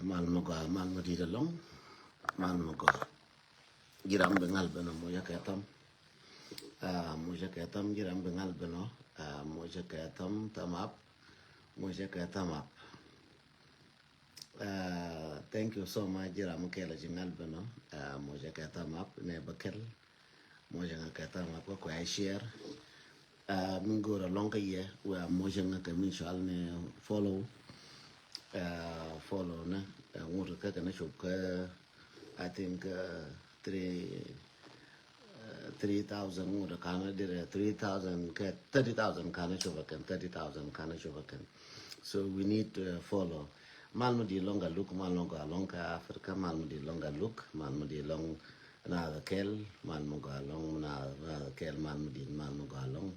malmo di long malmo go giram bengal beno moja katam moja katam giram bengal beno moja katam tamap moja katamap thank you so much giram kela jingal beno moja katamap ne bakel moja katamap ko I share min go long ka ye wa moja ka min shal ne follow na ngur ka kana chụp ka I think 3,000 ngur kana dire 3,000 ka 30,000 kana chụp kan 30,000 kana chụp kan so we need to follow malmo di longa look malmo ga longa africa malmo di longa look malmo di long na kel malmo ga long na kel malmo ga long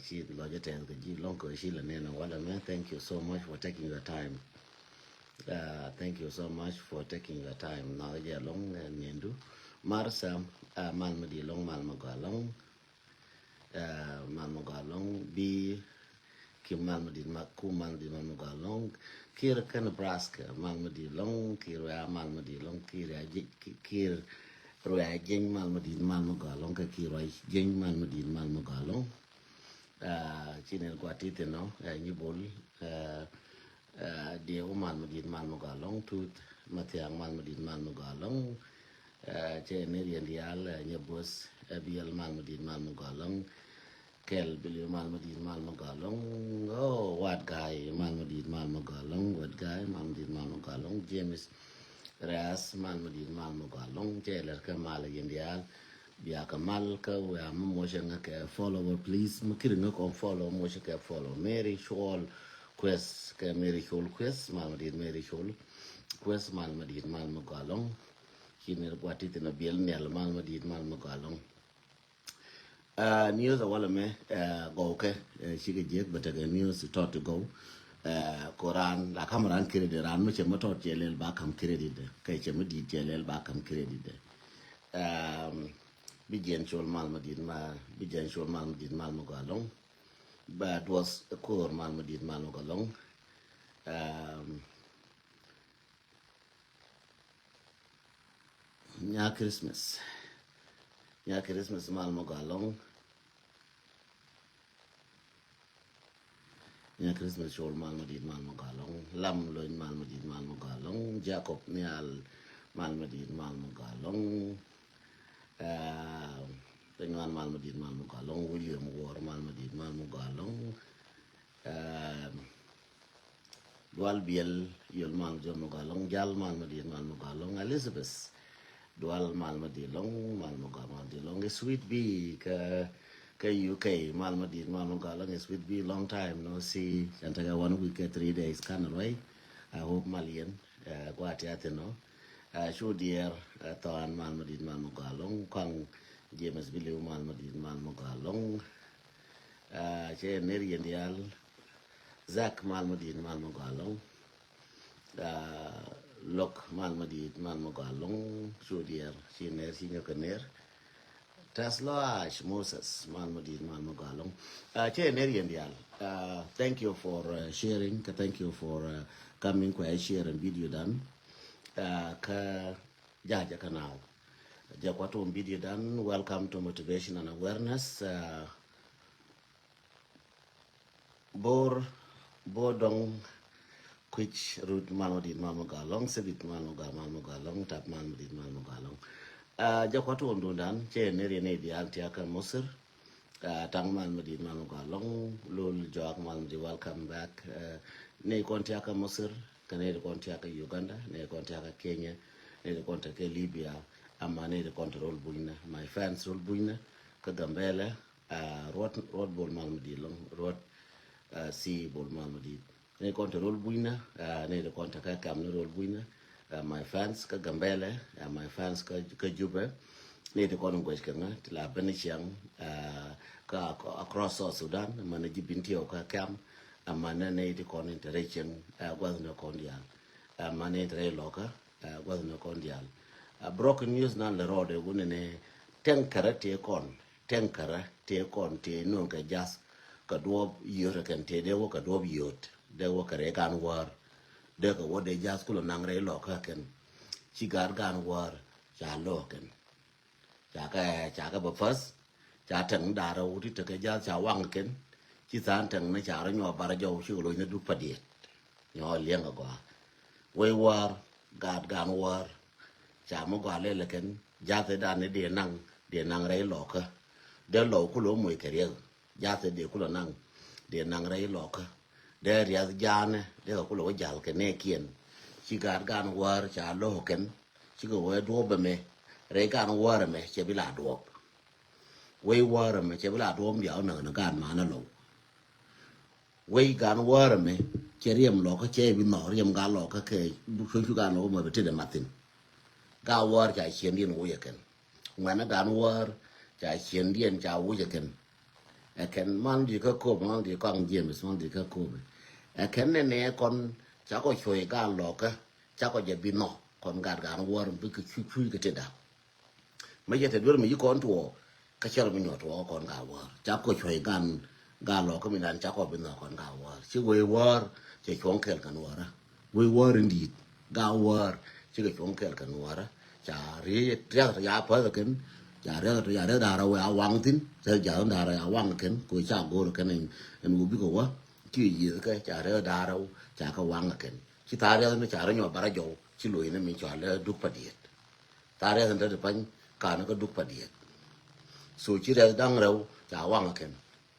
she logite the G long she la nena wala man thank you so much for taking your time thank you so much for taking your time now ya long nendu marsa malmo di long malmo ga long bi kim malmo di maku malmo di malmo ga long kir kan Nebraska malmo di long kir ya malmo di long kir roya jeng malmo di malmo ga long ka kir roya jeng malmo di malmo ga long chinen kwatite no nyibol dia uman madin man mogalong tut matiang man madin man mogalong che nerian dial nyebos bial man madin man mogalong kel bil man madin man mogalong oh what guy man madin man mogalong what guy man madin man mogalong James ras man madin man mogalong che ler kamal yendial biya kamal ka wa mo shanga ka follow please makiri ngako follow mo shaka follow Mary Shawl quest ka Mary Shawl quest malmadid Mary Shawl quest malmadid malmagalong kiner kwati tena biel nel malmadid malmagalong news wala me go ke shige jet but the news start to go Quran la kamaran credit ran mo chema tot jelel ba kam credit kay chema di jelel ba kam credit Bijan shol malmadid bijan shol malmadid malmagalong but was a core malmadid malmagalong nya Christmas malmagalong nya Christmas shol malmadid malmagalong lam loin malmadid malmagalong Jacob nial malmadid malmagalong Penguan malmadid malmugalong William War malmadid malmugalong Dual Biel yol malmadid malmugalong Jal malmadid malmugalong Elizabeth Dual malmadilong malmugalong Sweet B ka UK malmadid malmugalong Sweet B long time no see Chantaga 1 week 3 days kind of way I hope Malian kwati ate no show dear Tawan malmadid malmugalong Kang James Billy malmadid malmugalong che nerian dial Zach malmadid malmugalong Lok malmadid malmugalong show dear siner kaner Tesla Moses malmadid malmugalong che nerian dial thank you for sharing thank you for coming kwa share and video done ka jaja kanal jakwato video dan welcome to motivation and awareness bodong which root malmadid malmugalong sebit malmugalong tap malmadid malmugalong jakwato ndundan che neri ne di altiaka Mosir tang malmadid malmugalong lol jog malmadid welcome back ne kontiaka Mosir kane de kontiaka Uganda ne kontiaka Kenya ne de kontiaka Libya amma ne de control buina my fans rol buina ka gambele rot bol malmadid long rot si bol malmadid ne control buina ne de kontiaka kam ne rol buina my fans ka gambele my fans ka Juba ne de kono gwesh kana la beniciang ka across South Sudan mana jibintio ka kam amana ne de kono interaction gwazno kondial amane tre loka gwazno kondial broken news nan le rode wonene tenkara te kon te non ka jas ka dob yore kan te de wo ka dob yot de wo ka re kan war de ko wo de jas kulo nang re lo ka ken chi gar gan war cha lo ken cha ka ba fas cha tang da ro ti te ka ja cha wang ken chi san tang na cha ro nyo ba ra jo chi lo ne du pa di nyo liang ga we war gad gan war cha mo ga le ken ja te da ne de nang re lo ka de lo ku lo mo ke re ja te de ku lo nang de nang re lo ka de ria ja ne de ku lo ja ke ne kien chi gad gan war cha lo ken chi go we do be me re gan war me che bi la do we war me che bi la do mi ao na gan ma na lo we gan war me che riem lo ka che bi no riem ga lo ka ke bu chu gan lo mo be te de matin ga war cha chien din wo ye ken ngwan na gan war cha chien din cha wo ye ken e ken man di ka ko man di ka ngiem man di ka ko e ken ne kon cha ko choi gan lo ka cha ko je bi no kon gan war bi ka chu ke te da me ye te dur mi kon to ka chero mi no to kon ga war cha ko choi gan lo ka mi nan cha ko bi no kon ga war chi we war che chong kel kan war we war indeed ga war chi ke chong kel kan war chả ri ra ya pa da ken ya ra da ra wa wang tin se ja da ra wang ken ko cha go ro ken en u bi ko wa ki yi ka chả ra da ra chả ka wang ken chi ta ra no chả ra nyo ba ra jo chi lu ne mi cha le du pa diet ta ra da pan ka no ko du pa diet so chi ra dang ra chả wang ken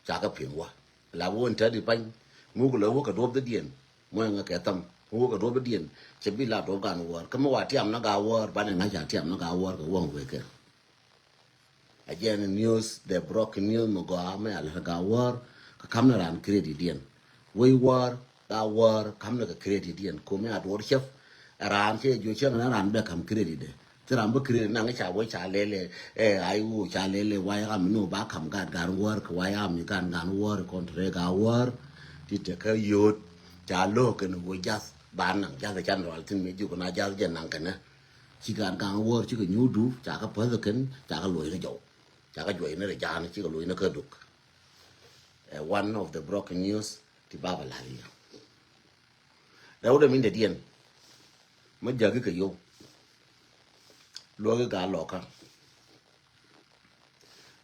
chả ka pin wa la won ta di pan mu ko lo ka do da dien mo nga ka tam wo ka do ba dien che bi la do gan war ka mo wa tiam na ga war ba ne na ja tiam na ga war ko wong we ke again news the broken news mo ga me al ga war ka kam na ran credit dien we war ga war kam na ka credit dien ko me ad war chef ran che ju che na ran be kam credit de che ran ba credit na ga cha we cha le ai u cha le wa ya mi no ba kam ga gan war ko wa ya mi gan war kon tre ga war ti te ka yot cha lo ke no wo jas ban nang ja chan ro tin mi ju ko na ja je nang ka na chi gan gang wo chi ko nyu du cha ka pa ken cha ka loi na jo cha ka joi na re ja na chi ko loi na ka duk one of the broken news ti baba la ri da wo min de dien ma ja ke yo lo ga lo ka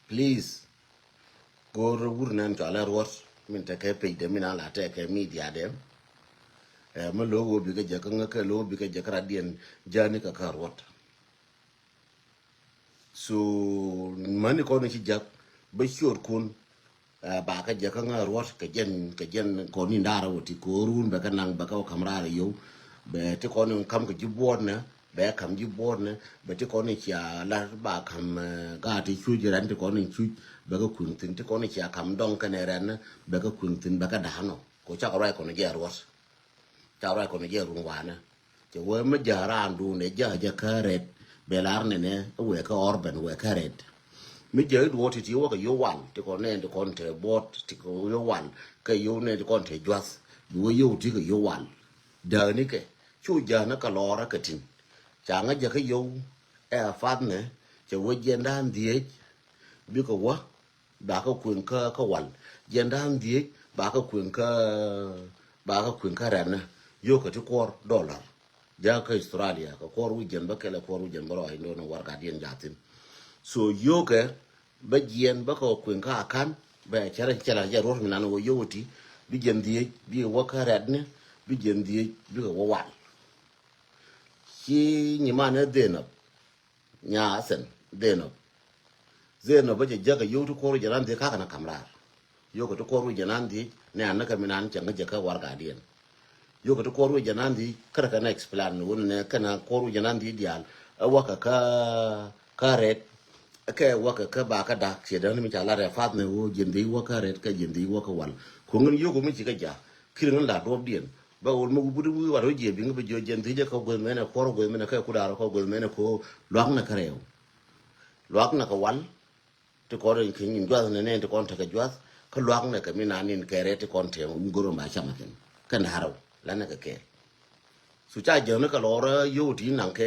please go ro wur nan cha la ro min ta ke pe de min ala te ke media de ma logo bi ga jaka nga ka logo bi ga jaka dien jani ka karot so mani ko ni jak ba shor kun ba ka jaka nga rot ka jen ko ni ndara woti ko run ba ka nang ba ka kamra yo be te ko ni kam ka jibon na be kam jibon na be te ko ni cha la ba kam ga ti chu jiran te ko ni chu ba ka kun tin te ko ni cha kam dong ka ne ran ba ka kun tin ba ka dano ko cha ka rai ko ni ja rot chào ra còn giờ rung quá nè chỉ với mấy giờ ra ăn đủ này giờ carrot bê lár này nè với cái orban với carrot mấy giờ đủ thì chỉ có cái yếu quan thì còn này thì còn thể bot thì có yếu quan cái yếu này thì còn thể juice đủ yếu thì cái yếu quan giờ này cái chú giờ nó cái lò ra cái tin chẳng cái giờ cái yếu phát nè chỉ với dân đan gì biết cái quá đã có quyền cơ có quan dân đan gì bà có quyền cơ ra nè yo ka ti kor dollar ja ka Australia ka kor wu jen ba kele kor wu jen baro indo no war ka dien jatin so yo ka ba jien ba ko kun ka kan ba chara ja ro mi nan wo yoti bi jen die bi wo ka red ne bi jen die bi ko wal ki ni ma ne de no nya sen de no zeno ba je jaga yo to kor jaran de ka kana kamra yo ka to kor wu janan di ne an ka mi nan changa ja ka war ka dien yo ka to koru janandi kara kana explain won ne kana koru janandi dial waka ka red ka waka ka ba ka da che da mi chala re fat ne wo jindi waka red ka jindi waka wal ko ngun yo ko mi ka ja kirin la do dien ba wol mo bu bu waro je bi nga jo jindi je ko gol mena koru gol mena ka ku da ko gol mena ko luak na karew luak na ka wal to ko ren kin ni jwa ne to kon ta ka jwa ka luak na ka mi na nin kere to kon te ngoro ma chama ken kan haraw lana ka ke su cha je na ka lora yo ti nang ke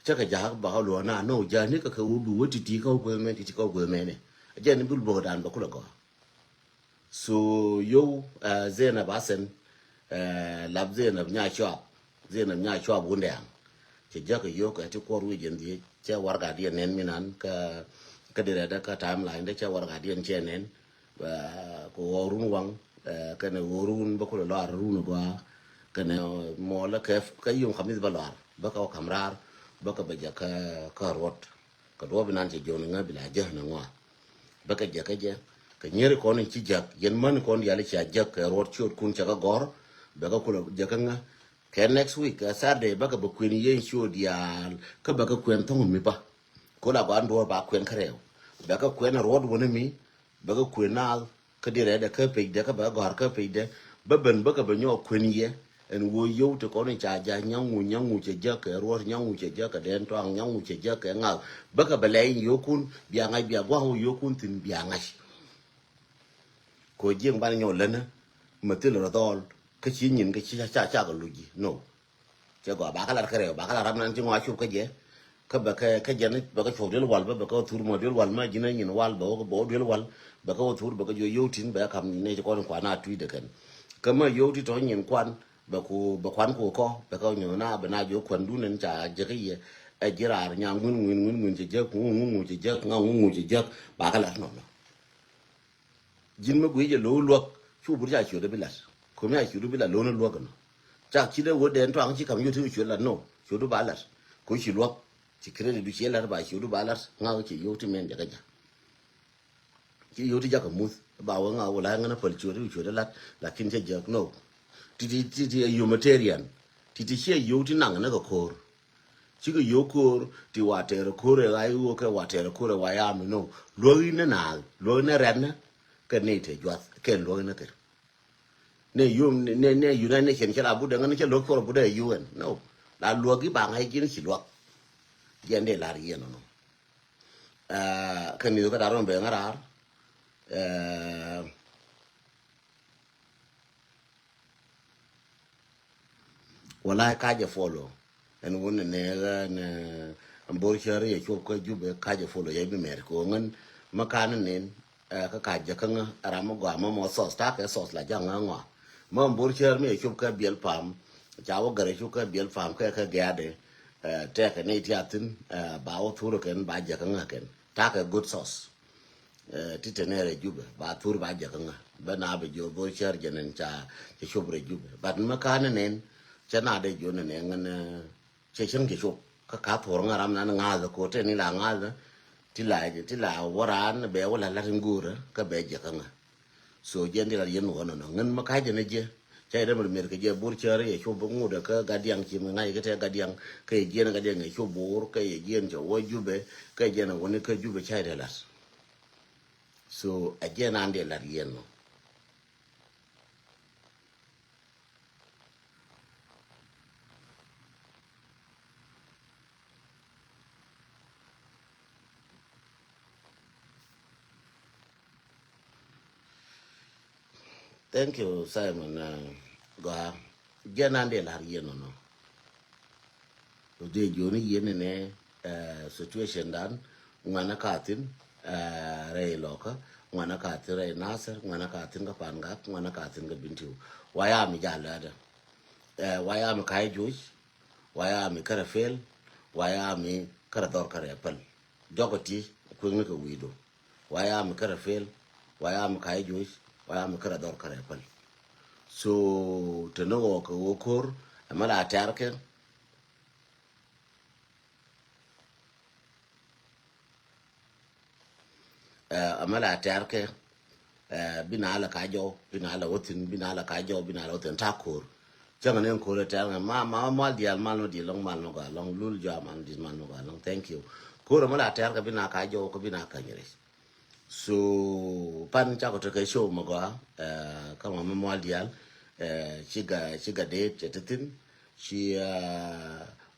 cha ka ja ba ha lo na no ja ni ka ka u du ti ko ko me ti ko ko me ne je ni bul bo dan ba ku la ko so yo zena basen lab zena nya shop zai na nya chwa bunde ang che ja ka yo ka ti ko ru jen di che war ga dien nen minan ka de da ka timeline de che war ga dien che nen ko run wang ka ne run ba ko la run ba ka ne mo la ka yum khamis ba la ba ka kamrar ba ka ba ja ka rot ka do binan che jo nga bila ja na ngwa ba ka ja ka nyere ko ni chi ja yen man ko ya le cha ja ka rot chot kun cha ka gor ba ka ko ja ka nga ke next week Saturday ba ka ba kwin yen show dia ka ba ka kwen thong mi ba ko la ba ndo ba kwen kareo ba ka kwen rot woni mi ba ka kwen na ka dire da ka pe da ka ba gor ka pe da ba ben ba ka ba nyo kwen ye en wo yo to ko ni cha ja nyangu che ja ka rot nyangu che ja ka den twang nyangu che ja ka nga ba ka ba le yo kun bia ngai bia gwa ho yo kun tin bia ngai ko jing ban nyo lena ma til ro dol ka chi nyin ka chi cha ka lu ji no che go ba ka la ka re ba ka la ram nan chi ngwa chu ka je ka ba ka je ne ba ka chu del wal ba ka tur mo del wal ma ji na nyin wal ba ko bo del wal ba ka tur ba ka yo tin ba kam ne ko kwa na tu de kan ka ma yo ti to nyin kwan ba kwan ko ba ka nyo na ba na yo kwan du nen cha je ka ye a jira nya ngun je je ngun je je nga ngun je je ba ka la no jin ma gwe je lo lo chu bu ja chu de bilas ko mi a chu de bilas lo no lo kan cha chi de wo den twang chi kam yu tu chu la no chu du ba la ko chi lo chi kre du chi la ba chu du ba la nga chi yu ti men ja ga ja chi yu ti ja ka mu ba wa nga wo la nga na pal chu de la kin che ja no ti humanitarian ti che yu ti nang na ko kor chi ko yu kor ti wa te ro kor ga yu ka wa te ro kor wa ya mi no lo ina na lo na ran na ka ne te jwa ken lo na te ne yum ne yu na ne chen cha bu de ngani cha lo ko bu de yu en no la lo gi ba ngai ji ni chi lo yen de la ri no kan ni ko da ron be ngara wala ka je follow en won ne ne ambor chari ye chop ko jube ka je follow ye bi mer ko ngan makan ne ka je kan aramo gwa mo sos ta ka sos la janga ngwa mo ambor chari me chop ka biel pam chawo gare chop ka biel pam ka ga de te ka ne tiatin ba o thuro ken ba je kan ken ta ka good sauce ti tenere jube ba thur ba je kan ba na be jo bo chari jenen cha che chop re jube ba makan ne cha na de jo ne ngan che chen ke chop ka thor ngaram na nga za ko te ni la nga za ti la waran be wala la ngura ka be je ka nga so je ndi la yen wono no ngan ma ka je ne je cha de mer ke je bur chere ye chop ngu de ka ga diang chi nga ye ke te ga diang ke je na ga diang ye chop bur ke ye je njo wo jube ke je na woni ke jube cha de las so a je na ande la yen no thank you Simon ga je na ande la yen no de joni yen ne situation dan ngana katin re loka ngana katin re nasar ngana katin ga panga ngana katin ga bintu waya mi jala da waya mi kai juj waya mi karafel waya mi karador kare pal jogoti ko ngi ko wido waya mi karafel waya mi kai juj waya mi karador kare pal so teno ko wokor amala tarke amala tarke bina la kajo bina la wotin bina la kajo bina la wotin takur changa ne ko le tanga ma dial mal no di long mal no ga long lul jaman di man no ga long thank you ko ro mala tarke bina kajo ko bina kanyere so pan cha ko to ke show mo ga kama ma dial chiga de chetetin chi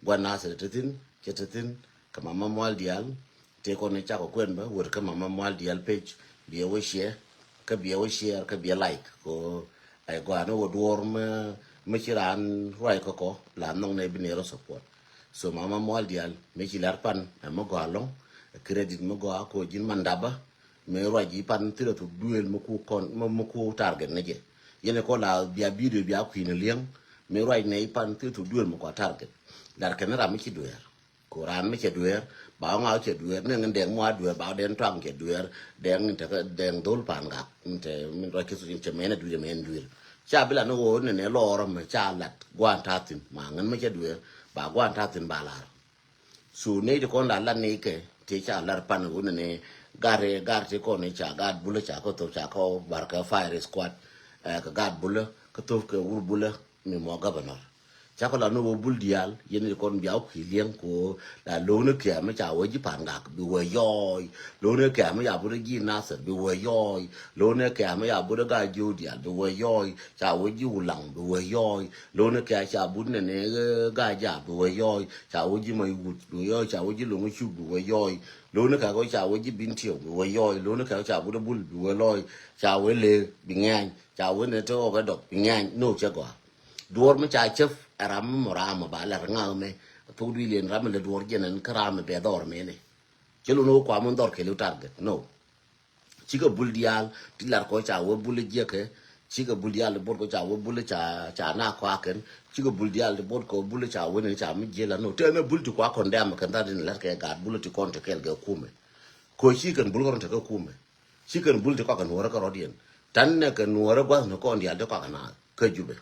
gwana se tetin chetetin kama ma dial te ko ne cha ko kwen ba wor kama ma dial page bi we share ka bi like ko ai gwa no dor me chiran roi ko la nong ne bi ne ro support so mama mo dial me chilar pan mo go long credit mo go ko jin mandaba me roi ji pan tiro to duel mo ku kon mo ku target ne je yene ko la bia video bia ku ne liang me right nei pan ti tu duel mo kwa target dar ken ram ki duer ko ram me ke duer ba nga ke duer ne ngen deng mo duer ba den twang ke duer deng te deng dol pan ga te min ro ke su te mena duer men duer cha bila no wo ne ne lo ro me cha lat gwan tatin ma ngen me ke duer ba gwan tatin ba la su ne de kon la ne ke te cha lar pan wo ne gar te ko ne cha gad bula cha ko to cha ko bar ka fire squad ka gad bula ka to ka ur bula mi mo governor cha ko la no bul dial yen kon biao ki lien ko la lo ne ke ma cha wo ji pan ga bi wo yoy lo ne ke ma ya bu de gi na se bi wo yoy lo ne ke ma ya bu de ga ju dia bi wo yoy cha wo ji u lang bi wo yoy lo ne ke cha bu ne ne ga ja bi wo yoy cha wo ji mai u bi yoy cha wo ji lo ngu chu bi wo yoy lo ne ka ko cha wo ji bin tiao bi wo yoy lo ne ka cha bu de bul bi wo loy cha wo le bi ngang cha wo ne to ga dok bi ngang no cha ko duor ma cha chef ram moram ba la nga me to du len ram le duor jenen kram be dor me ne chelo no kwa mon dor ke lu target no chiga bul dial ti lar ko cha wo bul je ke chiga bul dial bor ko cha wo bul cha na kwa ken chiga bul dial bor ko bul cha wo ne cha mi je la no te na bul ti kwa kon dam kan da din lar ke ga bul ti kon te kel ga kume ko chi kan bul ko te ka kume chi kan bul ti kwa kan wora ka rodien tan ne kan wora gwa no kon dia de kwa kana ka jube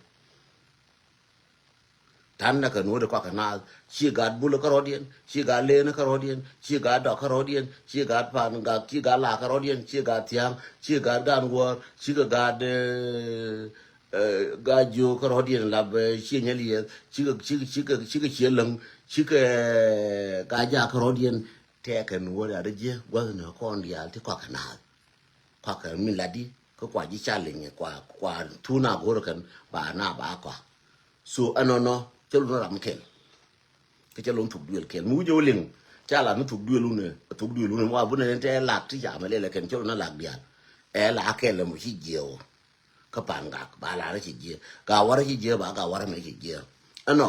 tan na kan wode kwa kanal chi gad bulu karodien chi ga le na karodien chi ga do karodien chi ga pan ga chi ga la karodien chi ga tiang chi ga dan wor chi ga de ga jo karodien la be chi nyali chi ga chi lang chi ga ja karodien te kan wode ada je gwa na kon dia ti kwa kanal kwa kan mi ladi ko kwa ji challenge kwa tuna gor kan ba na ba kwa so anono chelo no ram kel ke chelo thuk duel kel mu jo ling cha la no thuk duel lu ne thuk duel lu ne wa bu ne te lak ti ja ma le ken chelo na lak dial e la kel mo chi jeo ka pan ga ba la chi je ga war chi je ba ga war me chi je ano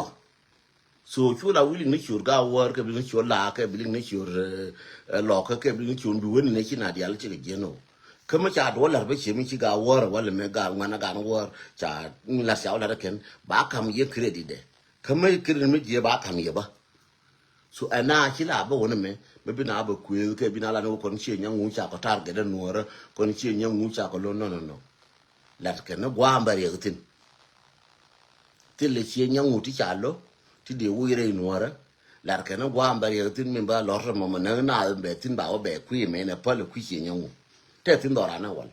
so chu la willing ne chur ga war ke bi ne chur la ke bi ne chur lo ke bi ne chur du ne chi na dial chi je no kama cha do la be chi mi chi ga war wala me ga ngana ga war cha la xiao la ken ba kam ye credit de kama kirin mi je ba kam ye ba so ana chi la ba wona me bi na ba ku ke bi na la no kon chi nya ngu cha ko tar ge de nuora kon chi nya ngu cha ko lo no la ke na gwa mba ye tin le chi nya ngu ti cha lo ti de wu re nuora la ke na gwa mba ye tin mi ba lo ro mo na be tin ba o be ku me na pa le ku chi nya ngu te tin do ra na wal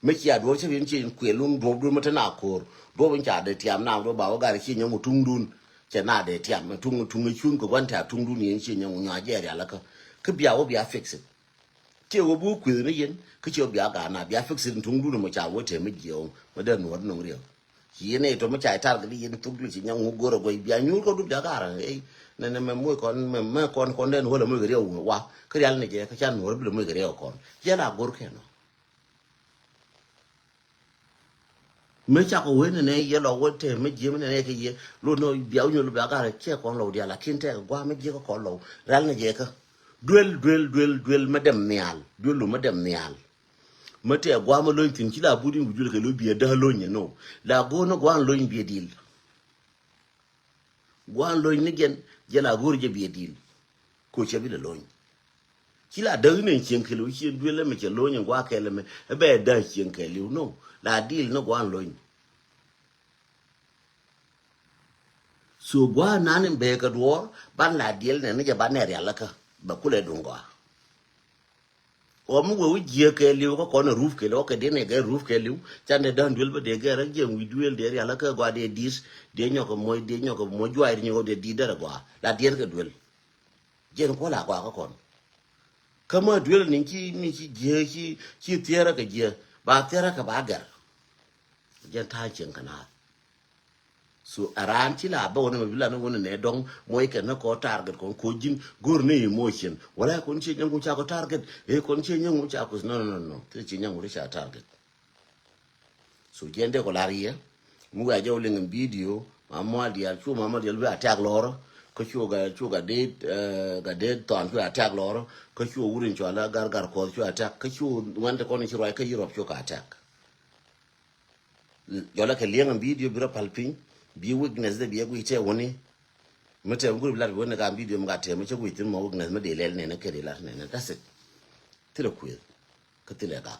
me chi a do chi bin chi ku lu do ma ta na ko do bin cha de tiam na do ba o ga chi nya ngu tung dun che na de tiam tung chun ko wan ta tung dun yin chi nya ngu nya je ya la ka bia o bia fix it che wo bu ku ne yin ka che bia ga na bia fix it tung dun mo cha wo te me ji o ma de no no ri yi ne to ma cha tar ga yin tung dun chi nya ngu go ro go bia nyu ko du bia ga ra e ne me mo kon den ho le mo ga ri wa ka ya ne je ka cha no ro mo ga ri kon je la go ke no me cha ko we ne ye lo wo te me je me ne ke ye lo no bia nyu lo bia ga ra che kon lo dia la kin te gwa me je ko lo ral ne je ka duel ma dem nial duel lo ma dem nial ma te gwa ma lo tin ki la budi bu jul ke lo bia da lo nye no la go no gwa lo nye bia dil gwa lo nye gen je la go je bia dil ko che bi lo nye ki la da ne chen ke lo chi duel me che lo nye gwa ke le me be da chen ke lo no la dil no gwa lo nye so gwa nan be ka do ban la dil ne je ban ne ya la ka ba kule dunga o mu wo je ke liu ko na roof ke lo ke de ne ga roof ke liu chande dan duel ba de ga ra je wi duel de ya la ka gwa de dis de nyoko mo jwa ri nyoko de di da gwa la de ke duel je ko la gwa ko kon kama duel ni je ki tiera ka je ba tiera ka ba gar je ta chen kana so aran ti la ba wona bila no wona ne dong moy ke na ko target ko jin gor ne emotion wala kon ci nyangu cha ko target e kon ci nyangu cha ko no te ci nyangu ri cha target so jende ko lariya mu ga jawle ngam video ma mo dia chu ma mo dia lu attack loro ko chu ga de ton chu attack loro ko chu wurin chu ala gar ko chu attack ko chu wanda ko ni chu ka yiro chu ka attack yola ke liang video bira palpin bi weakness de bi gu ite woni mete ngur bilar woni ga video mga te me chegu itin mo weakness me de lel ne ne kede lar ne ne that's it tira kuye ka tile ga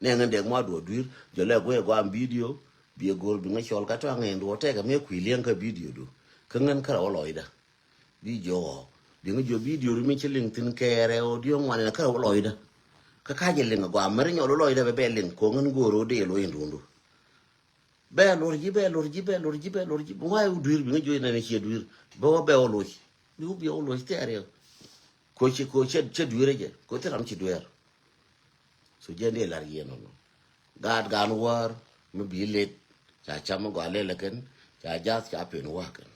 ne ngande mo do dur jo le go am video bi gol bi ngachol ka to ngendo te ga me kuilien ka video do ka ngan kara oloida bi jo bi ngajo video mi chiling tin kere audio ngwane kara oloida ka je linga go amar nyolo loida be ling ko ngan goro de lo indundu be lor ji why dur bi ngajo ne chi dur bo be o loy du bi o loy tere ko che dur je ko teram chi dur so jende lar yeno no gad gan war me bi let cha cham go ale leken cha jas cha pen wa kan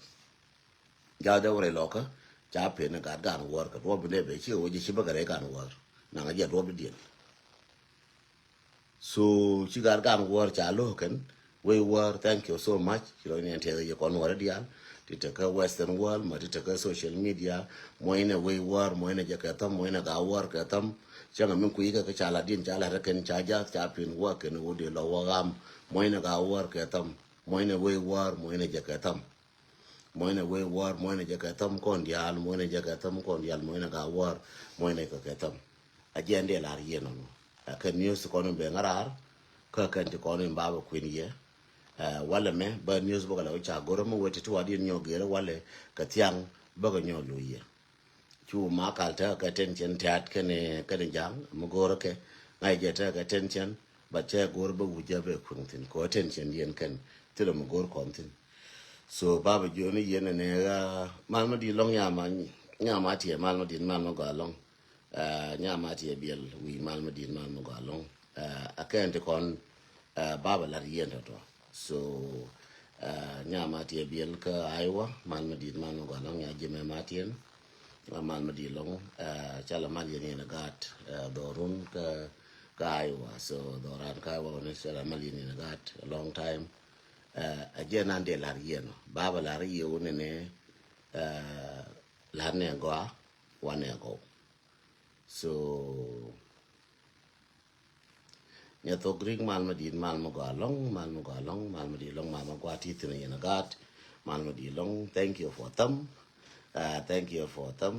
ja da wore loka cha pen gad gan war ka ro bi ne be chi o ji chi ba gare gan war na ga je ro bi dien so chi gad gan war cha lo kan we war thank you so much you know ni ante ye kon war dial titaka western world ma titaka social media moine we war moine jakatam moine ga war katam changa min ku yika ka chala din chala raken chaja cha pin wa ken wode lo wagam moine ga war katam moine we war moine jakatam moine we war moine jakatam kon dial moine jakatam kon dial moine ga war moine ka katam ajende lar yeno ka news kon be ngarar ka kan ti kon mbaba kuin ye wala me ba news boga la cha goro mo wete to adi nyo gere wale ka tiang boga nyo luye chu ma kal ta ka ten chen tat kene jang mo goro ke ngai je ta ka ten chen ba che goro ba wuja be kun tin ko ten chen yen kan tilo mo goro kon tin so baba joni yen ne ga mal ma di long nya ma ti mal ma di mal ma ga long nya ma ti biel wi mal ma di mal ma ga long akan te kon baba la yen to so nyama tie biel ka aiwa man madid man go long ya jeme matien man madid long chala man yen na gat dorun ka aiwa so doran ka wa ne chala man yen na gat a long time again ande la yen baba la yen ne la ne go one go so nya to gring mal madin mal mo galong mal madin long mal mo gwati tin yen gat mal madin long thank you for them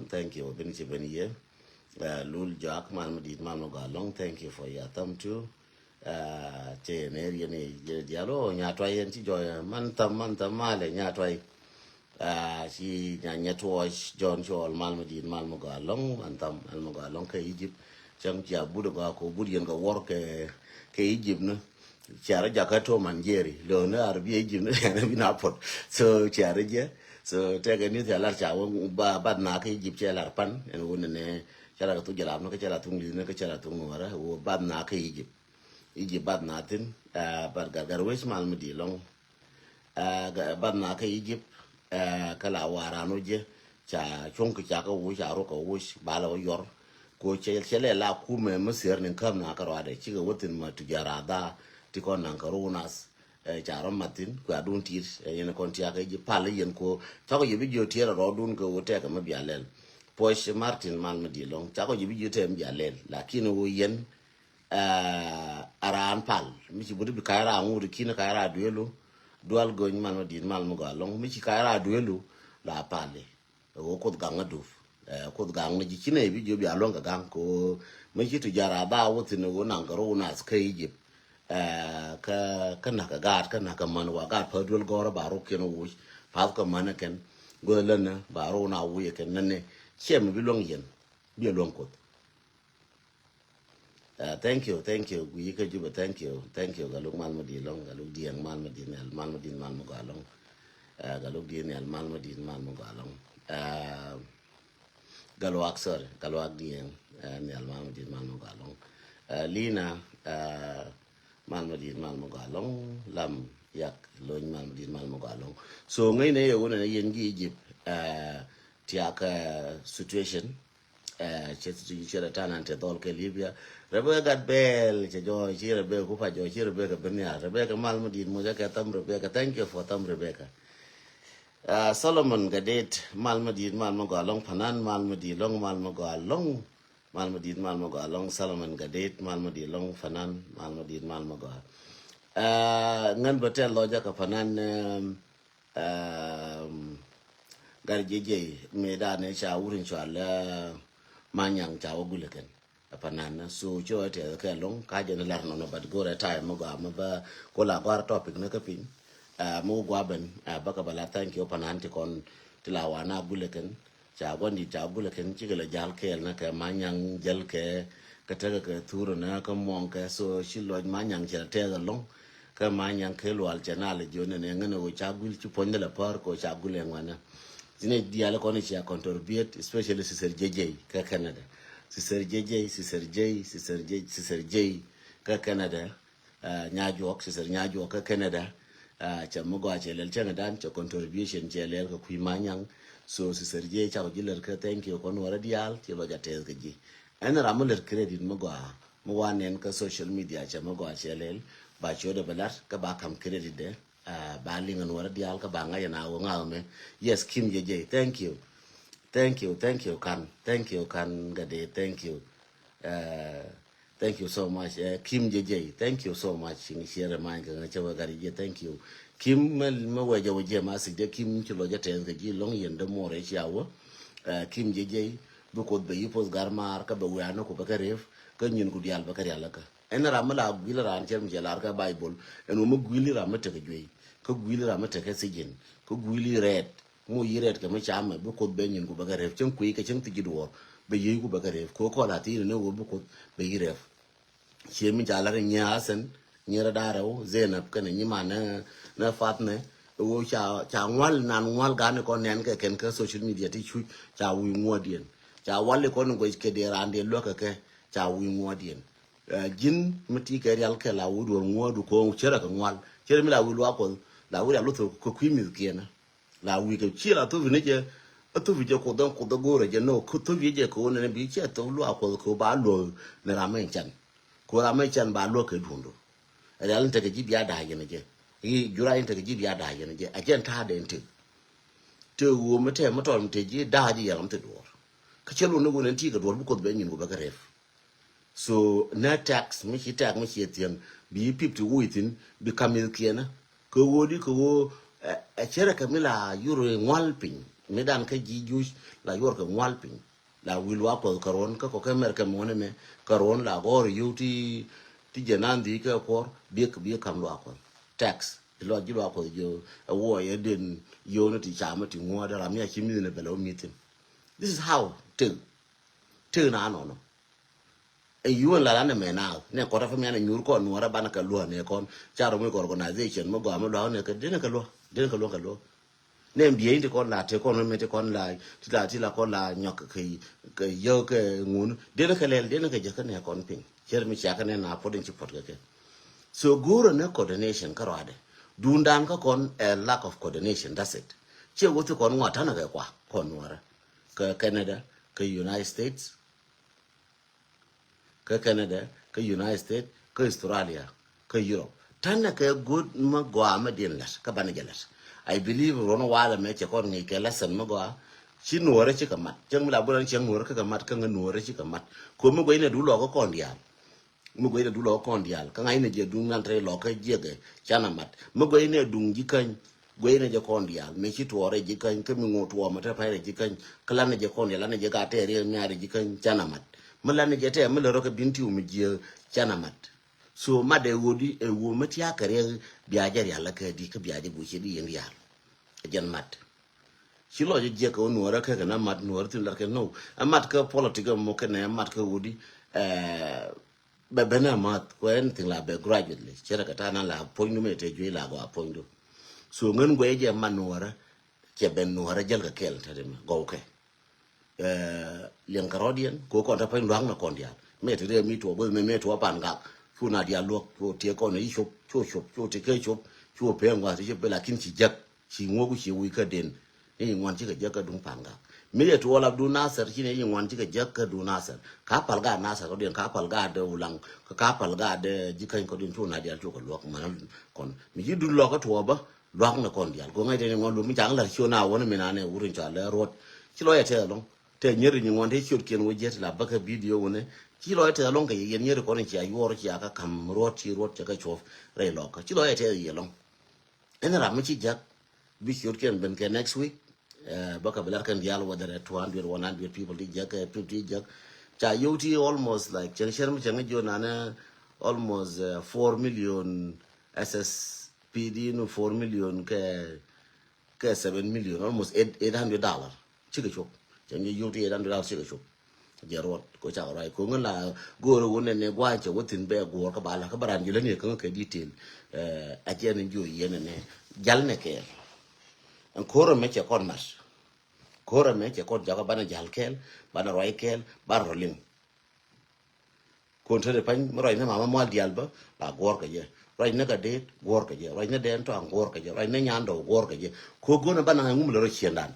thank you bin ci ben ye lul jak mal madin mal mo galong thank you for your them too che ne yen ne dialo nya to yen ci joy man tam male nya to si nya to John Chol mal madin mal mo galong man tam mal mo galong ka Egypt chang chia budu ga ko budi yen ga work ke Egypt no chiara jakato manjeri lo na arbi Egypt no na binapot so chiara je so te ga ni la cha ba na ke Egypt che la pan en won ne chiara to jala no ke chiara tung li ne ke chiara tung wara wo ba na ke Egypt ba na tin ba gar wes mal medi long ba na ke Egypt kala wara no je cha chong ke cha ko wo cha ro ko wo ba la yor ko chele la kume musir nin kam na karo ade chiga wotin ma tujara da ti kon nan karo nas charo matin ko adun tir yen kon ti aka ji pale yen ko tako yibi jo tira ro dun ko wote ka mabialel posh martin man madilong tako yibi jo tem bialel lakini wo yen aran pal mi ci budu kaira nguru kina kaira duelo dual go man madin mal mo galong mi ci kaira duelo la pale wo ko ganga duf ko gang na jikine bi jo bi alon ga gang ko mai kitu jara ba wuti ne wona ngaro na ska Egypt ka kana ka gar kana ka man wa gar pa dul gora ba ro ken wo pa ka man ken go lana ba ro na wu ye ken ne chem bi long yen bi long ko thank you wi ka juba thank you ga lu man ma di long ga lu dieng man ma di nel man ma di man mo ga long ga lu di nel man ma di man mo ga long galwak sorry galwak dien ni alman madin man mo galong lina man madin man mo galong lam yak loñ man madin man mo galong so ngay ne yo ne yen gi Egypt tiak situation chetu chera tanante dol ke Libya rebe gat bel che jo chira be ku pa jo chira be ka benya rebe ka mal madin mo ja ka tam rebe ka thank you for tam rebe ka Solomon gadet mal madid mal mo galong panan mal madid long mal mo galong mal madid mal mo galong Solomon gadet mal madid long panan mal madid mal mo gal ngan betel lo ja ka panan gar jeje me da ne cha wurin cha la manyang cha oguleken apanana so cho te ka long ka je lar no but go ra time mo ga ma ba ko la kwar topic na ka pin mo gwa ben ba ka bala thank you panan ti kon tilawa na guleken cha gondi cha guleken chi la jal ke na ka manyang jal ke ka ta ka turu na ka mon ka so shi lo manyang cha te ga long ka manyang ke lo al chana le jone ne ngene wo cha gul chi ponde la par ko cha gulen wana zine diale ko ne cha contribute especially si ser jeje ka Canada sister JJ ka Canada nyajo sister nyajo ka Canada cha mo ga che lel chana dan cha contribution che lel ka kui manyang so sister J cha ko jiler ka thank you kon wara dial ti lo ja te ga ji en ramuler credit mo ga mo wanen ka social media cha mo ga che lel ba cho de balat ka ba kam credit de ba lingan wara dial ka ba nga yana wo nga me yes Kim JJ thank you. Thank you, thank you, Kan Gade, thank you. Thank you so much. Kim JJ, thank you so much. Share mind Chawa Gadi, thank you. Kim Mawaja Wajama, de Kim Chiloja Tengi, long yen the more yawa. Kim JJ, because the Yupos Garmar, Kabawiano, Kubakarev, Kanyan Gudial Bakarialaka. And Ramala Gwilla and Jem Jalarka Bible, and Umugwili Ramataka, Kugwili Ramataka Sigin, Kugwili Red. Mo yiret ka ma chama bu ko benyin ku baga ref chen ku ka chen ti gidwo be yi ku baga ref ko ko la ti ne wo bu ko be yiref che mi jala re nya sen nyera daro zenab ka ne nyima na fat ne wo cha ngwal nan ngwal ga ne ko nen ka ken ka social media ti chu cha wi ngodien cha wale ko ngo ke de rande lo ka ke cha wi ngodien jin mati ka real ka la wudo ngodu ko chera ka ngwal chera mi la wi lo ko la wi la lo ko kwimi kiena la wi ke chi la to vine je to vi je ko da gore je no ko to vi je ko ne bi che to lu ko ba lo ne ra men chan ko ra men chan ba lo ke dundu re al te ke ji bia da je ne je i jura inte ke ji bia da je ne je a jen ta de nte te wo me te mo to te ji da ji ya mte do ka che lu ne go ne ti ke do bu ko be nyin go ba ka ref so na tax mi chi tax mi chi tien bi pip to within bi kamil kiena ko wodi ko a chere kamila yuro ngwalping medan ka jijus la yor ka ngwalping la wilwa ko karon ka ko kemer ka mone me karon la gor yuti ti jenandi ka ko bi kam lo ko tax lo ji lo ko jo wo ye den yo no ti chama ti ngoda la mi chimi ne belo meeting this is how to na no e yuan la na me na ne ko ta fa me na nyur ko no ra bana ka lo ne kon charo me ko organization mo go am lo ne ka de ka lo ka lo ne mbie ndi kon la te kon me te kon la ti la kon la nyok ke yo ke ngun de ka le de ka je ka ne kon pin cher mi cha ka ne na podin chi pot ke so guru ne coordination ka rade dundan ka kon a lack of coordination that's it che go to kon ngata na ka kwa kon wara ka Canada ka United States ka Canada ka United States ka Australia ka Europe tanna ka good ma go ama din las ka ban gelas I believe rono wala me che kon ni ke lasan ma go chi nuore chi kamat jeng la buran cheng nuore ka kamat ka nuore chi kamat ko mo go ine du lo ko kon dial mo go ine du lo kon dial ka ngai ne je du nan tre lo ka je ge chana mat mo go ine dung ji kan go ine je kon dial me chi tuore ji kan ka mi ngo tuo ma ta pa re ji kan kala ne je kon dial ne je ga te re mi ari ji kan chana mat mala ne je te me lo ka binti u mi je chana mat so made wodi e wo mati akare biaje ya la ka di ka biaje bu shi di yen ya jen mat shi lo je ko no ra ka na mat no tin la ka no amat ka politika mo ka na mat ka wodi be bena mat ko en tin la be gradually chera ka ta na la point me te ju la go point so ngen go je man no ra ke ben no ra jel ka kel ta de go ke lien karodian ko ta pa ndang na kon dia me te mi to bo me to pan ga chu na dia luộc chu tie con ấy chụp chu tie cây chụp chu pe ngwa ti be la kin chi jak chi ngo ku chi wi ka den ni ngwan chi ka jak ka dung panga me ye to la du nasar chi ne ngwan chi ka jak ka du nasar ka pal ga nasar ko den ka pal ga de ulang ka pal ga de ji kan ko den chu na dia chu ko luộc man kon mi ji du lo ka to ba luộc na kon dia ko ngai de ngwan lu mi jang la chu na wona me na ne urin cha la rot chi lo ya te long te nyeri ni ngwan de chu ken wo jet la ba ka video wona chỉ lo thế long cái yên như con chỉ ai vô chỉ aka cầm ruột chỉ ruột cho cái chụp rồi lo cái chỉ lo thế gì long anh làm mấy chỉ giặc be sure can ben next week baka belar kan dial whether at 200 100 people di jak 50 jak cha yoti almost like chen chen mi chen jo nana almost 4 million SSPD no 4 million ke 7 million almost $800 chike chok chen yoti $800 chike chok jarot ko cha rai ko ngala goro wona ne gwa che wotin be go ka bala ka baran jile ne ka detail a chen jo yene ne jal ne ke an koro me che kon mas kora me che kon jaga bana jal kel bana roi kel bar rolim kon tere pan roi na mama mal dial ba la gor ka je roi na ka de gor ka je roi na den to an gor ka je roi na nyando gor ka je ko gona bana ngum le ro chiendan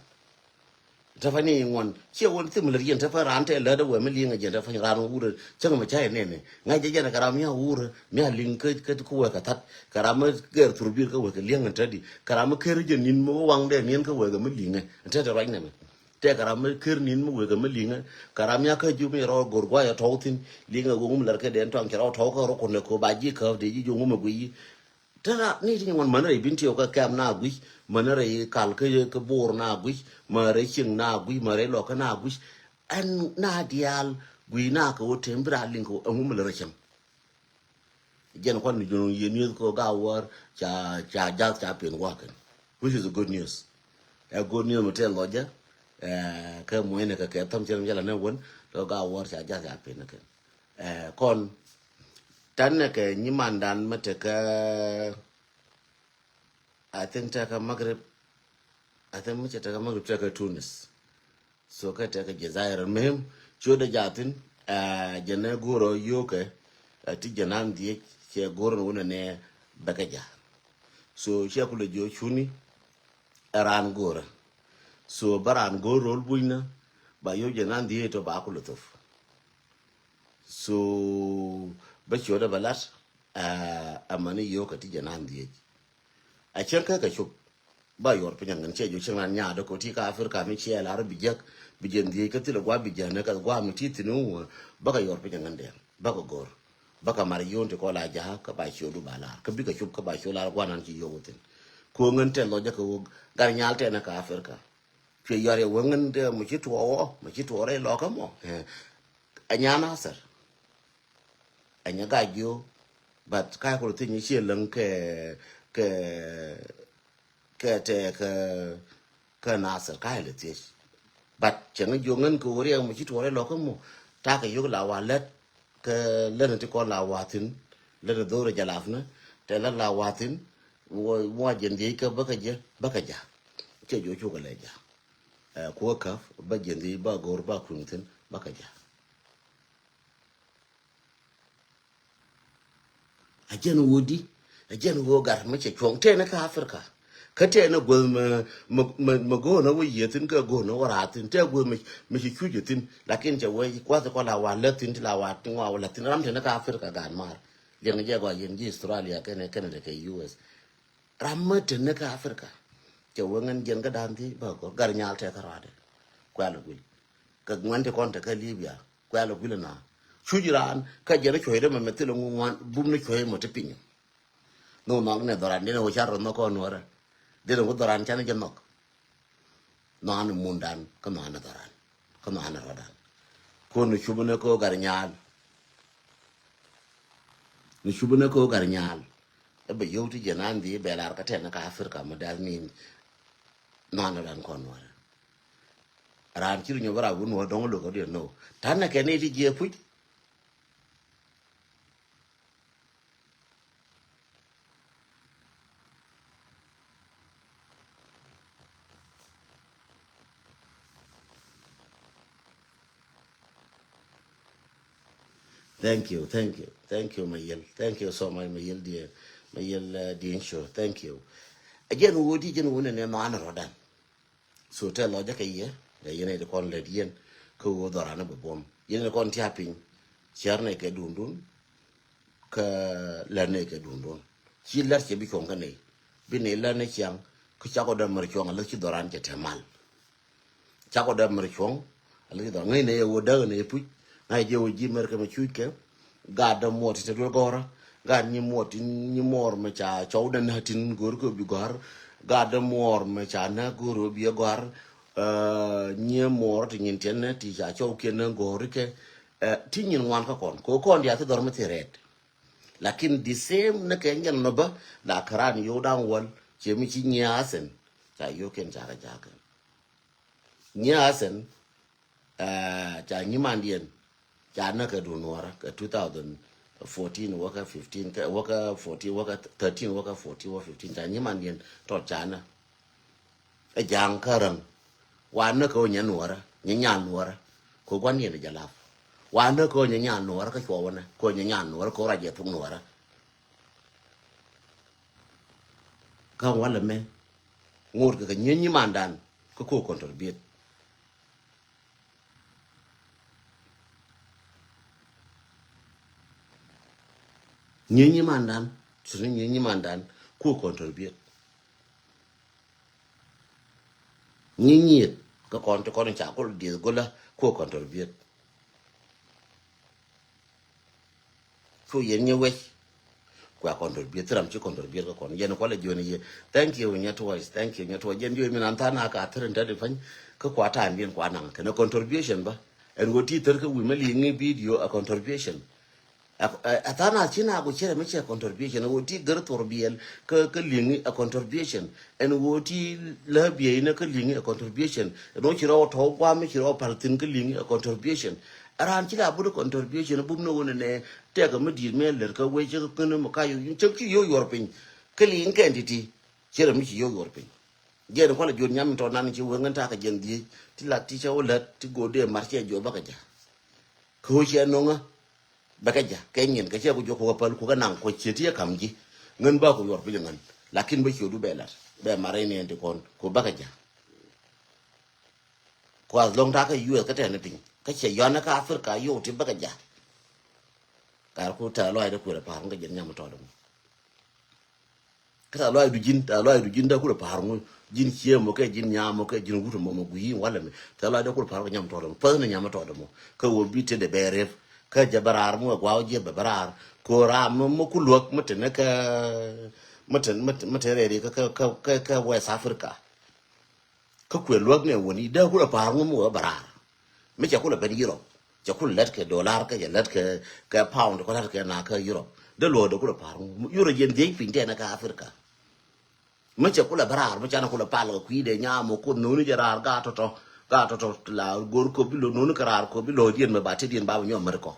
ta fani ngon che won tim le yen ta fa ran te le da we me linga je ta fa ran ur chang ma chai ne ne ngai je na karam ya ur me ling ka ku we ka tat karam ger turbir ka we ka linga ta di karam ker je nin mo wang de nin ka we ga me linga ta ta roi na me te karam ker nin mu we ga me linga karam ya ka ju me ro gor gwa ya tautin linga go ngum lar ka den to an ro to ko ro ko ne ko ba ji ka de ji ju ngum gwi tara ni ti ngon manare binti o ka kam na gwi manare kal ke bor na gwi mare ching na gwi mare lo ka na gwi an na dial gwi na ko tembra linko ngum lar cham jen kon ni jono ye ni ko ga war cha pen wa kan which is a good news a good news motel loja ka mo ne ka tam chen jala na won to ga war cha pen kan kon tan ke ni mandan mate ka I think ta ka Maghreb I think muke ta ka Maghreb ta ka Tunis so ka ta ka Jazair mem choda jatin jana goro yoke ti janan die ke goro wona ne bakaja so she kula jo chuni ran goro so baran goro buina ba yo janan die to ba kula tof so ba choda balat amani yoke ti janan die a chen ka chuk ba yor pe ngan che jo chen nya do ko ti ka Afrika mi che la bi jak bi jen di ka ti lo gwa bi jana ka gwa mi ti tinu ba ka yor pe ngan de ba ko gor ba ka mar yon te ko la ja ka ba shodu ba la ka bi ka chuk ka ba shola gwa nan ci yo wotin ko ngan te lo ja ko gar nyal te na ka Afrika che yare wo ngan de mu ci to re lo ka mo anya na sar anya ga jo but ka ko ti ni che lang ke te ka nasar ka le ti but chen jo ngan ko re mu ci to re lo ko mo ta ka yo la wa let ke le ti ko la wa tin le do re jalafna te la wa tin wo jen di ka ba ka ja che jo chu ka le ja ko ka ba jen di ba gor ba kun tin ba ka ja a jen wodi a jen wo gar mu che chong te na ka Afrika ka te na go ma go na wo yetin ka go na wara tin te go me chi chu tin lakin che wo kwa ko la wa le tin la wa tin wa la tin ram te na ka Afrika gan mar yen je go yen ji Australia ke ne Canada ke US ram ma te na ka Afrika che wo ngan jen ga dan ti ba go gar nyal te ka rade kwa lo gwi ka ngwan te kon te ka Libya kwa lo gwi na chu jiran ka je na choi de ma me te lo ngwan bum na choi mo te pin no ne doran ne wo charo no ko no ra de no doran chane je nok no an mundan ko no an doran ko no an rodan ko no chubune ko gar nyal ni chubune ko gar nyal e be yoti je nan di be lar ka ten ka Afrika mo dal ni no an ran ko no ran kiru nyo bara gun wo dong lo ko de no tan na ke ne di je pu. Thank you, Mayel. Thank you so much, Mayel, dear. Mayel, dear, sure. Thank you. Again, who did you win a man rodan? So tell Logic a year, the United Con Ledian, who the run of a bomb. You know, con tapping, Charnake dundun, ka Laneke dundun. She lets you become a nay. Been a Lanek young, Kuchako de Marichong, a little doran get a mal. Chaco de Marichong, a little nay, would down a put. I do Jim Mercamachuke, God the mort to Gora, God ni mort in ni more macha, chowden hatin gurgo bigar, ga de mor me cha na guru bi gor nye mor ti nyin ten ti cha cho ke na gor ke ti nyin wan ka kon dia te dor me ti red lakin the same na ke nyan no ba da karan yo dan won che mi chi nya sen cha yo ken cha ga ja kan nya sen cha nyi man dien cha na ka du nuara ka 2014 waka 15 ka waka 14 waka 13 waka 14 waka 15 cha nyi man dien to cha na e jang karang wa na ko nya nuara nya nuara ko gwan ye ja la wa na ko nya nuara ka cho wana ko nya nuara ko ra je tung nuara ka wala me ngur ka nyi man dan ko contribute nyi mandan sunu nyi mandan ko contribute nyi ka kon to kon cha ko di gola ko contribute ko yen nyi we ko contribute ram chi contribute ko kon yen ko la joni ye thank you nya twice thank you nya to yen yo mi nan ta na ka tren da de fan ko kwa ta ndien kwa nan ka contribution ba en go ti ter ka wi mali ngi video a contribution atana china go chere me che contribution wo ti gar torbiel ka lingi a contribution en wo ti la bie na ka lingi a contribution no chiro to kwa me chiro paltin ka lingi a contribution aran chila bu contribution bu no ne te ga me di me ler ka we che ka no ka yo che ki yo yor pin ka lingi ka entity chere me chi yo yor pin je ko la jor nyam to nan chi wo nganta ka jen di ti la ti che o la ti go de marche jo ba ka ja ko che no nga bakaja kenyen ka che ko joko pal ko nang ko cheti kam ji ngen ba ko yor bi ngen lakin ba chodu belar be mare ne de kon ko bakaja ko as long ta ka yu ka te ne ting ka che yona ka afrika yo ti bakaja ka ko ta loy da ko da par nga jen nyam to do ka ta loy du jin da ko da par ngo jin chie mo ke jin nya mo ke jin wuto mo mo guyi wala me ta loy da ko par nyam to do pa ne nyam to do mo ka wo bi te de bere ka jabarar mu gwa je barar ko ram mu ku luok mutene ka mutene re ka West Africa ka ku luok ne woni da ku par mu barar me cha ku la ben Europe cha ku let ke dollar ka ya let ke pound ko let ke na ka Europe da lo da ku par mu euro jen de fin de na ka Africa me cha ku la barar me cha na ku la pal ku de nya mo ku no ni jarar ga to la gor ko bi lo no ni karar ko bi lo dien me ba te dien ba nyo mer ko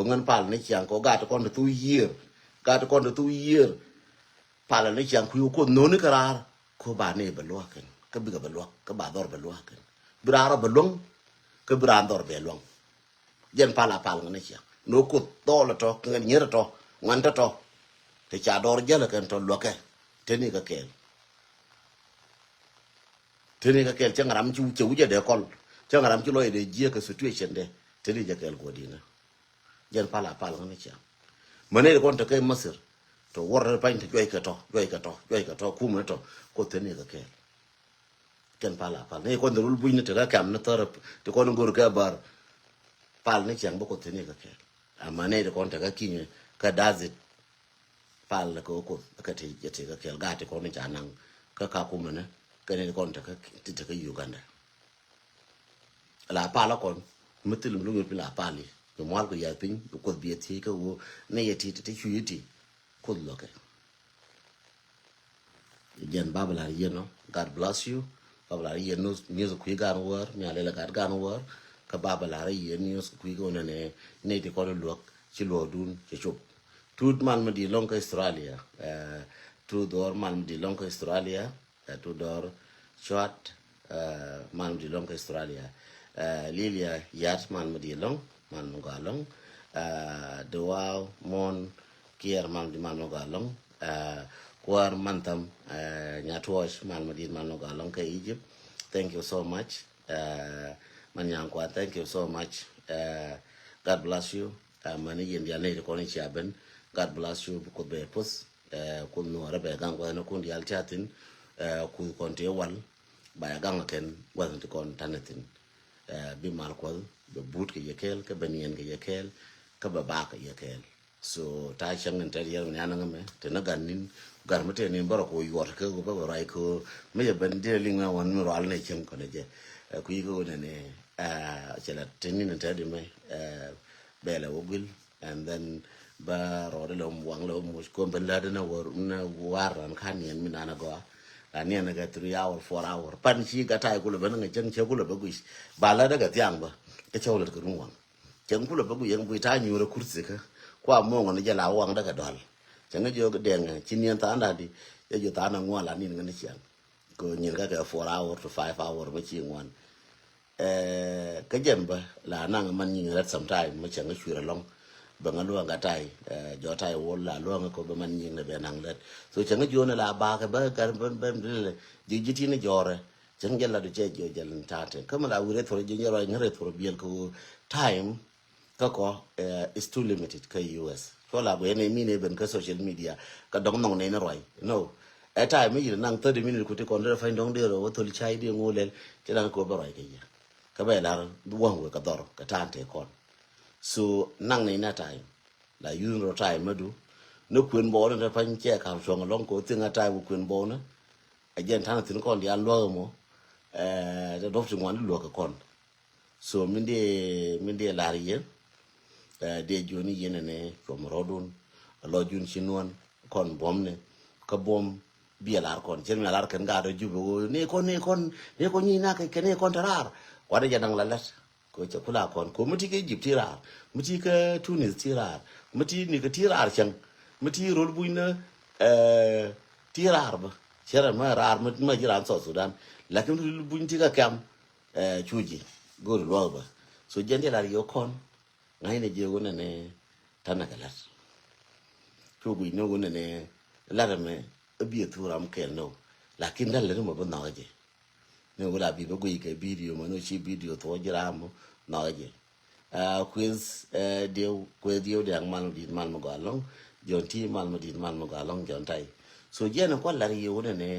ngan pal ne chiang ko ga to kon tu year pal ne chiang ku ko no ni karar ko ba ne ba lo ken ka bi ga ba lo ka ba dor ba lo ken bra ro ba long ka bra dor be long jen pal ne chiang no ko to la to ngan nyer to ngan to te cha dor jela ken to lo ke te ni ka kel chang ram chu je de kol chang ram chu lo de je ka situation de te ni ja kel ko dina jen pala ne chiang mane ko to ke masir to wor pa inte joy ka to ku me to ko te ni ka kel jen pala ne ko ndul bu ni te ka kam na tor te ko ngor ka bar pal ne chiang bo ko te ni ka kel amane de ko te ka kinye ka dazit pal ko ka te ka kel ga te ko ni janang ka ku me ne ka ne ko te ka Uganda la pala kon mutul lu ngi la pali ko mal ko ya pin ko bi ti ka wo ne yeti te chuiti ko lo ke jen babala yeno god bless you babala yeno news ku gan war mi ale la gan war ka babala yen news ku go ne ti ko lo ci lo dun ci chop tout man ma di lonko Australia tout dor man di lonko Australia tout dor short man di lonko Australia lilia yat man ma di long man no galong de wow mon kier man di man no galong kwar mantam nyatwosh man ma di man no galong ka Egypt. Thank you so much man yang kwa thank you so much God bless you mani yen ya ne ko ni chaben God bless you ko be pus ko no rabe gang ko no kun yal chatin ku konte wal ba gang ken wan to kon tanatin bi mal ko be but ke yekel ke benien ke yekel ke ba ka yekel so ta chang en tari yar nya na ngame te na gan nin gar mate nin bara ko yor ke go ba rai ko me ya ban de ling na wan mi ral ne chem ko ne je ku yi go ne chela tenin ta de me bela wogul and then ba ro de lom wang lom mo ko ben la de na war ran kan yen mi na go ni na ga 3 hour 4 hour pan chi ga tai ku le ban ngai chen che ku le ba gu ba la da ga tiang ba ke chaw le ku rung chen ku le ba gu yen bu ta nyu le kursi ka kwa mo ngone je la wang da ga dol chen ga jo ga den chin yen ta na di ye jo ta na ngo la ni ngane chiang ko nyin ga 4 hour to 5 hour ba chi ngwan cái dầm ba là năng man nhìn rất sometime mà chẳng có chuyện long bằng cái luồng cái tai gió tai wall là luồng có bằng man nhìn là bên năng lên rồi chẳng có chuyện là ba cái bên là gì thì nó gió rồi chẳng cái là được chơi gió giờ lên ta thế cái mà là uret for gió rồi ngay for biel ko time có is too limited cái US cho là bữa nay mình bên cái social media cái đống nòng này nó rồi no at time mấy năng 30 minutes cũng còn rất phải đóng đưa rồi tôi chạy đi ngồi lên cái đang có bao rồi cái gì ka ba la duang we ka dor ka tante kon so nang nei na tai la yun ro tai madu no kwen bo na pan che ka so ngolong ko tinga tai bu kwen bo na a jen tan tin kon dia lo mo da dof tin wan lo ka kon so min de la rie de joni yene ne ko mo rodun lo jun chinon kon bom ne ka bom bielar kon chen melar kan ga do jubo ne kon ni na ka ne kon tarar wada janang lalat ko cha kula kon ko muti ke Egypt tirar muti ke Tunis tirar muti ni ke tirar chang muti rol buina tirar ba chera ma rar ma jiran so Sudan lakin rol buin ti ka kam chuji gor lo ba so jende la yo kon ngai ne je wona ne tanakalat to bu no wona ne la me abi turam kel no lakin dal le mo ba na je ne wala bi ba go ke video mo no chi video to jira mo na je quiz de mal di mal mo galong jon ti mal mo di mal mo galong jon tai so je na ko la ri yo ne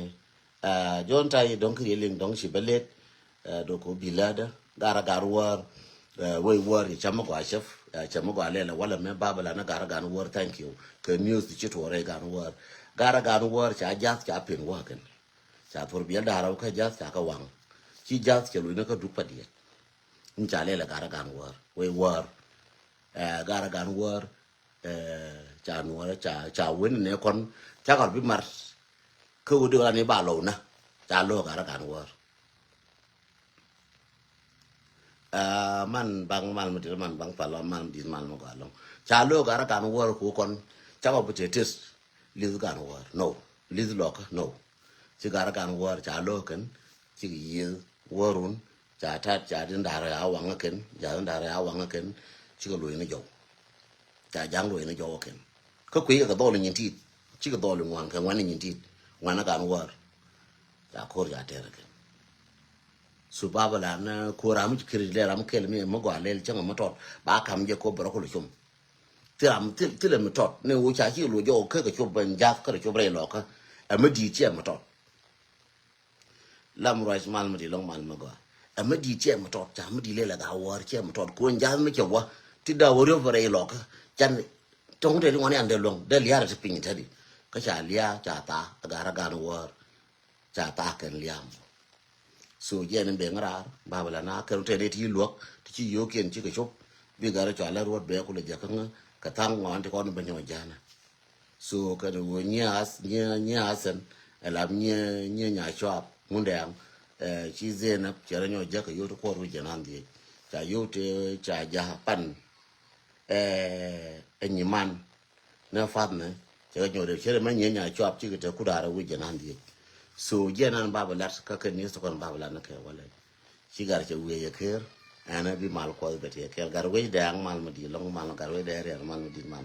jon tai don kri ling dong shi belet do ko bilada gara garwar we war chama ko chef chama ko ale la wala me babala na gara gan war thank you ke news ti to re gan war gara gan war cha jas cha pin wa kan cha thor biel da raw ka jas ka wang chi jas ke lu na ka duk padiet in cha le la gara gan war we war gara gan war cha no cha wen ne kon cha ko bi mar ko de la ne ba lo na cha lo gara gan war man bang mal mati man bang pala man di mal mo galong cha lo gara gan war ko kon cha ko butetes liz gan war no liz loka no ci gara gan war cha lo kan ci yi warun cha ta cha din dara ya wanga ken ja din dara ya wanga ken ci ko lo ni jo cha jang lo ni jo ken ko ku ga do ni ti ci ko do lo wan kan wan ni ti wan gan war cha ko ya tere ken su baba la na ko ram ci kiri le ram kel mi mo go le ci mo tot ba kam je ko bro ko lo chum tiram til mi tot ne wo cha ci lo jo ke ka chum ban ja ka chum re lo ka a ma di ci mo tot lam rais mal mati long mal mago amma di che mo tot cha mo di le la ga war che mo tot ko nja mi che wa ti da wo ro vare lo ka chan tong de ngone ande long de liara se pin tadi ka cha lia cha ta ga ra ga no war cha ta ken liam so je ne be ngara ba bala na ka te de ti lo ti chi yo ken chi ka chop bi ga ra cha la ro be ko le ja ka tang ngon ti ko no be nyo jana so ka no nya san la nya chop mundang chi zena chara nyo jaka yoto ko ru janandi cha yote cha ja pan enyiman na fatne cha nyo de chere man nya chop chi ke ku dara wu janandi so jenan baba lat ka ken ni so kon baba lat na ke wala chi gar cha we ye ker ana bi mal ko be te ker gar we dang mal ma di long mal gar we de re mal ma di mal